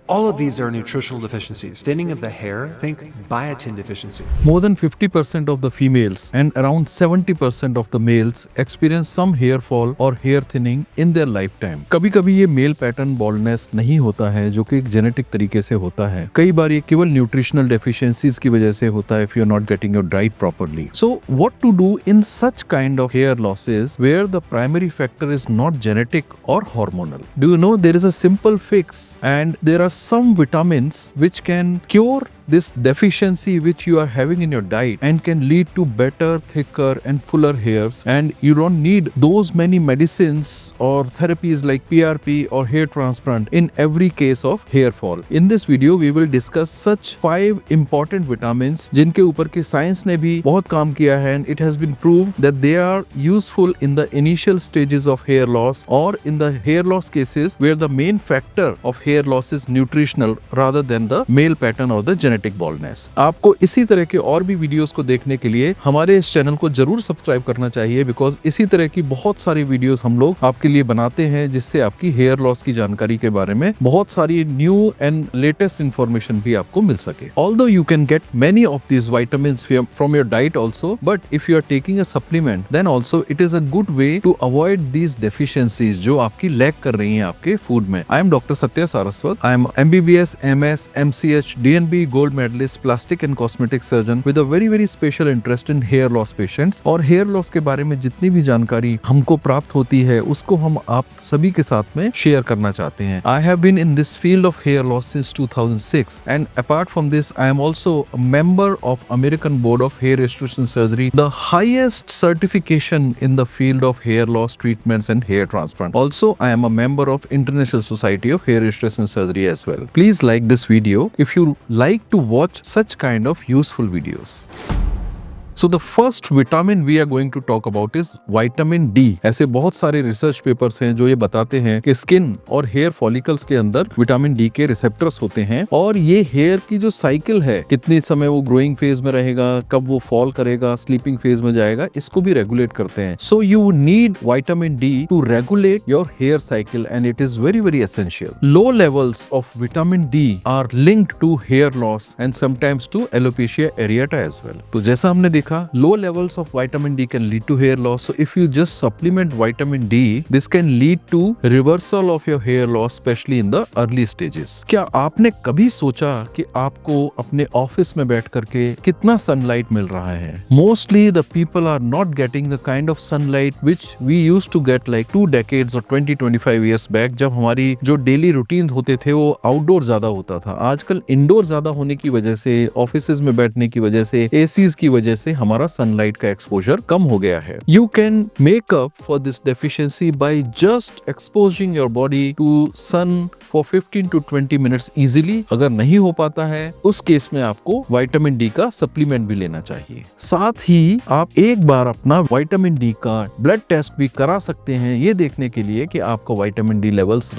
All of these are nutritional deficiencies. Thinning of the hair, think biotin deficiency. More than 50% of the females and around 70% of the males experience some hair fall or hair thinning in their lifetime. कभी कभी ये male pattern baldness नहीं होता है जो कि एक genetic तरीके से होता है, कई बार ये केवल न्यूट्रिशनल डेफिशिएंसीज की वजह से होता है if you are not getting your diet properly. So what to do in such kind of hair losses where the primary factor is not genetic or hormonal? Do you know there is a simple fix and there are some vitamins which can cure this deficiency which you are having in your diet and can lead to better, thicker and fuller hairs, and you don't need those many medicines or therapies like PRP or hair transplant in every case of hair fall. In this video we will discuss such 5 important vitamins जिनके ऊपर की science ने भी बहुत काम किया है and it has been proved that they are useful in the initial stages of hair loss or in the hair loss cases where the main factor of hair loss is nutritional rather than the male pattern or the genetic baldness. आपको इसी तरह के और भी videos को देखने के लिए हमारे इस चैनल को जरूर सब्सक्राइब करना चाहिए, बिकॉज इसी तरह की बहुत सारी वीडियोस हम लोग आपके लिए बनाते हैं जिससे आपकी हेयर लॉस की जानकारी के बारे में बहुत सारी न्यू एंड लेटेस्ट इंफॉर्मेशन भी आपको मिल सके। Although you can get many of these vitamins from your diet also, but if you are taking a supplement then also it is a good way to avoid these deficiencies जो आपकी lack कर रही हैं आपके food में। आई am doctor Satya Saraswat. I am MBBS, MS, MCH, DNB gold medallist, plastic and cosmetic surgeon with a very special interest in hair loss patients. और hair loss के बारे में जितनी भी जानकारी हमको प्राप्त होती है उसको हम आप सभी के साथ में शेयर करना चाहते हैं। I have been in this field of hair loss since 2006 and apart from this I am also a member of American board of hair restoration surgery, the highest certification in the field of hair loss treatments and hair transplant. Also I am a member of international society of hair restoration surgery as well. Please like this video if you like to watch such kind of useful videos. So the first vitamin we are going to talk about is vitamin D. ऐसे बहुत सारे research papers हैं जो ये बताते हैं कि skin और हेयर फॉलिकल्स के अंदर विटामिन डी के रिसेप्टर्स होते हैं और ये हेयर की जो साइकिल है, कितने समय वो ग्रोइंग फेज में रहेगा, कब वो फॉल करेगा, स्लीपिंग फेज में जाएगा, इसको भी रेगुलेट करते हैं। So you need vitamin D to regulate your hair cycle and it is very essential. Low levels of vitamin D are linked to hair loss and sometimes to alopecia areata as well. तो जैसा हमने देखा, low levels of vitamin D can lead to hair loss. So if you just supplement vitamin D, this can lead to reversal of your hair loss, especially in the early stages. क्या आपने कभी सोचा कि आपको अपने office में बैठ करके कितना सनलाइट मिल रहा है? Mostly the people are not getting the kind of sunlight which we used to get like 2 decades or 20-25 years back, जब हमारी जो डेली रूटीन होते थे वो आउटडोर ज्यादा होता था। आजकल इंडोर ज्यादा होने की वजह से, ऑफिसेज में बैठने की वजह से, एसीज की वजह से हमारा सनलाइट का एक्सपोजर कम हो गया है। You can make up for this deficiency by just exposing your body to sun for 15 to 20 minutes easily. अगर नहीं हो पाता है उस केस में आपको विटामिन डी का सप्लीमेंट भी लेना चाहिए। साथ ही आप एक बार अपना विटामिन डी का ब्लड टेस्ट भी करा सकते हैं ये देखने के लिए कि आपका विटामिन डी लेवल्स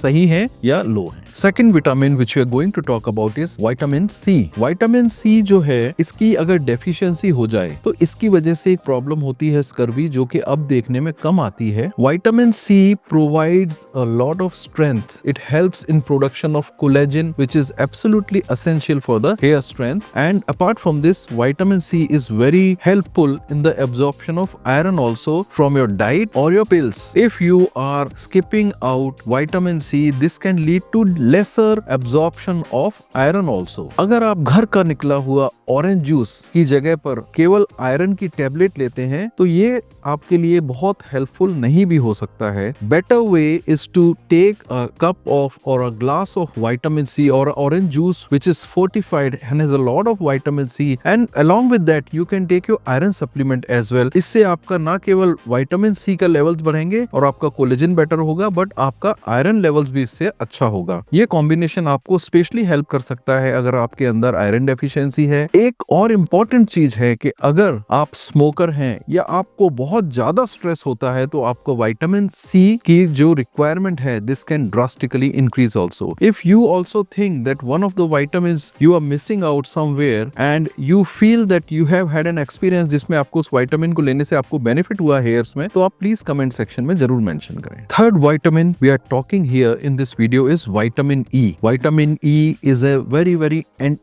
सही है या लो है। Second vitamin which we are going to talk about is vitamin C. Vitamin C जो है, इसकी अगर डेफिशिएंसी हो जाए तो इसकी वजह से एक प्रॉब्लम होती है स्कर्वी, जो कि अब देखने में कम आती है। Vitamin C provides a lot of strength. It helps in production of collagen, which is absolutely essential for the hair strength. And apart from this, vitamin C is very helpful in the absorption of iron also from your diet or your pills. If you are skipping out vitamin C, this can lead to lesser absorption of iron also. अगर आप घर का निकला हुआ orange juice की जगह पर केवल आयरन की टेबलेट लेते हैं तो ये आपके लिए बहुत हेल्पफुल नहीं भी हो सकता है। Better way is to take a cup of or a glass of vitamin C or orange juice which is fortified and has a lot of vitamin C, and along with that you can take your iron supplement as well. इससे आपका ना केवल vitamin C का levels बढ़ेंगे और आपका collagen better होगा, but आपका आयरन लेवल्स भी इससे अच्छा होगा। ये कॉम्बिनेशन आपको स्पेशली हेल्प कर सकता है अगर आपके अंदर आयरन डेफिशिएंसी है। एक और इम्पोर्टेंट चीज है कि अगर आप स्मोकर हैं या आपको बहुत ज्यादा स्ट्रेस होता है तो आपको विटामिन सी की जो रिक्वायरमेंट है, this can drastically increase also. If you also think that one of the vitamins you are missing out somewhere and you feel that you have had an experience जिसमें आपको उस vitamin को लेने से आपको benefit हुआ hairs में, तो आप please comment section में जरूर mention करें. Third vitamin we are talking here in this video is vitamin E. Vitamin E is a very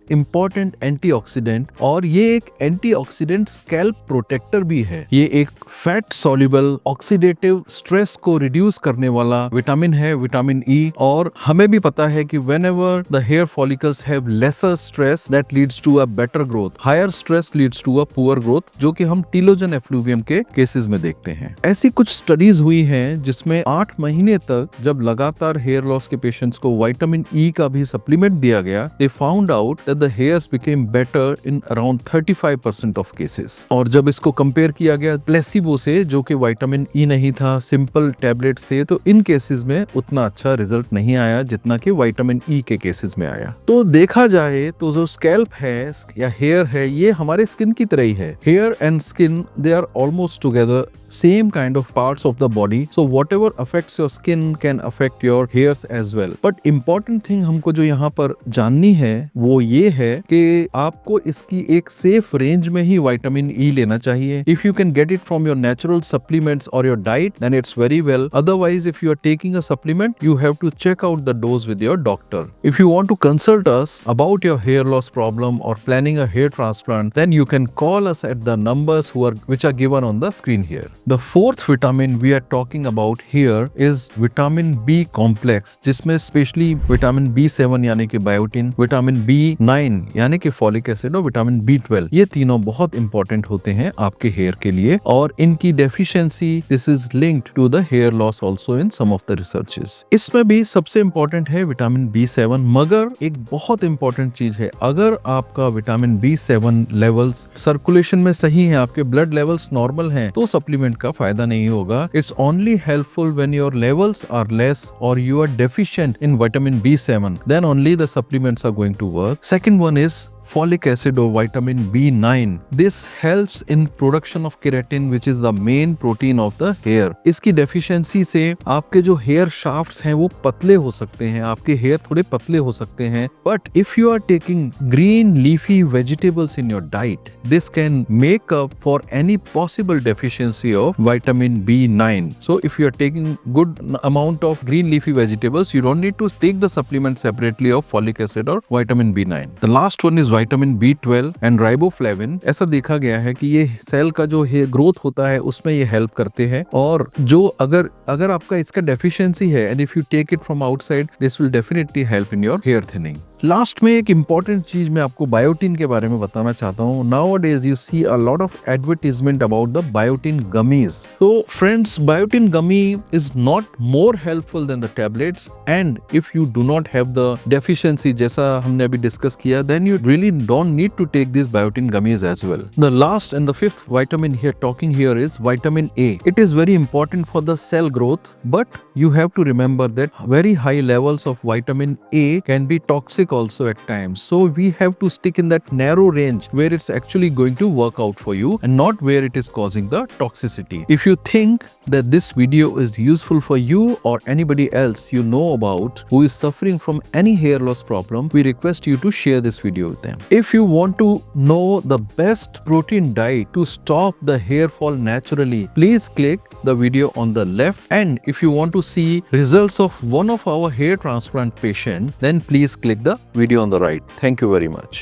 important antioxidant और ये एक antioxidant scalp protector भी है. ये एक fat soluble oxidative stress को reduce करने वाला विटामिन है, विटामिन E. और हमें भी पता है कि whenever the hair follicles have lesser stress that leads to a better growth. Higher stress leads to a poor growth, जो कि हम टीलोजन एफ्लूवियम के केसेस में देखते हैं. ऐसी कुछ स्टडीज हुई हैं जिसमें 8 महीने तक जब लगातार हेयर लॉस के पेशेंट्स को विटामिन E का भी सप्लीमेंट दिया गया, they found out that the hairs became better in around 35% of cases. और जब इसको कंपेयर किया गया प्लेसिबो से, जो कि विटामिन E नहीं था, सिंपल टैबलेट्स थे, तो इन केसेस में उतना अच्छा रिजल्ट नहीं आया जितना कि विटामिन E के केसेस में आया. तो देखा जाए तो जो स्कैल्प है या हेयर है, ये हमारे स्किन की तरह ही है. Hair and skin, they are almost together, same kind of parts of the body, so whatever affects your skin can affect your hairs as well. But important thing हमको जो यहाँ पर जाननी है वो ये है कि आपको इसकी एक safe range में ही vitamin E लेना चाहिए. If you can get it from your natural supplements or your diet, then it's very well. Otherwise, if you are taking a supplement, you have to check out the dose with your doctor. If you want to consult us about your hair loss problem or planning a hair transplant, then you can call us at the numbers which are given on the screen here. The fourth vitamin we are talking about here is vitamin B complex, जिसमें specially vitamin B7 यानी कि biotin, vitamin B9 यानी कि folic acid और vitamin B12, ये तीनों बहुत important होते हैं आपके हेयर के लिए. और इनकी deficiency, this is linked to the hair loss also in some of the researches. इसमें भी सबसे इंपॉर्टेंट है विटामिन B7, मगर एक बहुत इंपॉर्टेंट चीज है, अगर आपका विटामिन B7 लेवल्स सर्कुलेशन में सही है, आपके ब्लड लेवल्स नॉर्मल हैं, तो सप्लीमेंट का फायदा नहीं होगा. It's only helpful when your levels are less और you are deficient in vitamin B7, then only the supplements are going to work. Second one is folic acid or vitamin B9. This helps in production of keratin, which is the main protein of the hair. इसकी deficiency से आपके जो hair shafts हैं वो पतले हो सकते हैं, आपके hair थोड़े पतले हो सकते हैं. But if you are taking green leafy vegetables in your diet, this can make up for any possible deficiency of vitamin B9. So if you are taking good amount of green leafy vegetables, you don't need to take the supplement separately of folic acid or vitamin B9. The last one is vitamin B12 and riboflavin. ऐसा देखा गया है कि ये cell का जो है growth होता है उसमें ये हेल्प करते हैं. और जो अगर आपका इसका डेफिशिएंसी है, and if you take it from outside, this will definitely help in your hair thinning. Last में एक इंपॉर्टेंट चीज मैं आपको बायोटिन के बारे में बताना चाहता हूँ. Nowadays you see a lot of advertisement about the biotin gummies. So friends, biotin gummy is not more helpful than the tablets, and if you do not have the deficiency जैसा हमने अभी discuss किया, then you really don't need to take these biotin gummies as well. The last and the fifth vitamin here talking here is vitamin A. It is very important for the cell growth, but you have to remember that very high levels of vitamin A can be toxic also at times. So we have to stick in that narrow range where it's actually going to work out for you and not where it is causing the toxicity. If you think that this video is useful for you or anybody else you know about who is suffering from any hair loss problem, we request you to share this video with them. If you want to know the best protein diet to stop the hair fall naturally, please click the video on the left. And if you want to see results of one of our hair transplant patient, then please click the video on the right. Thank you very much.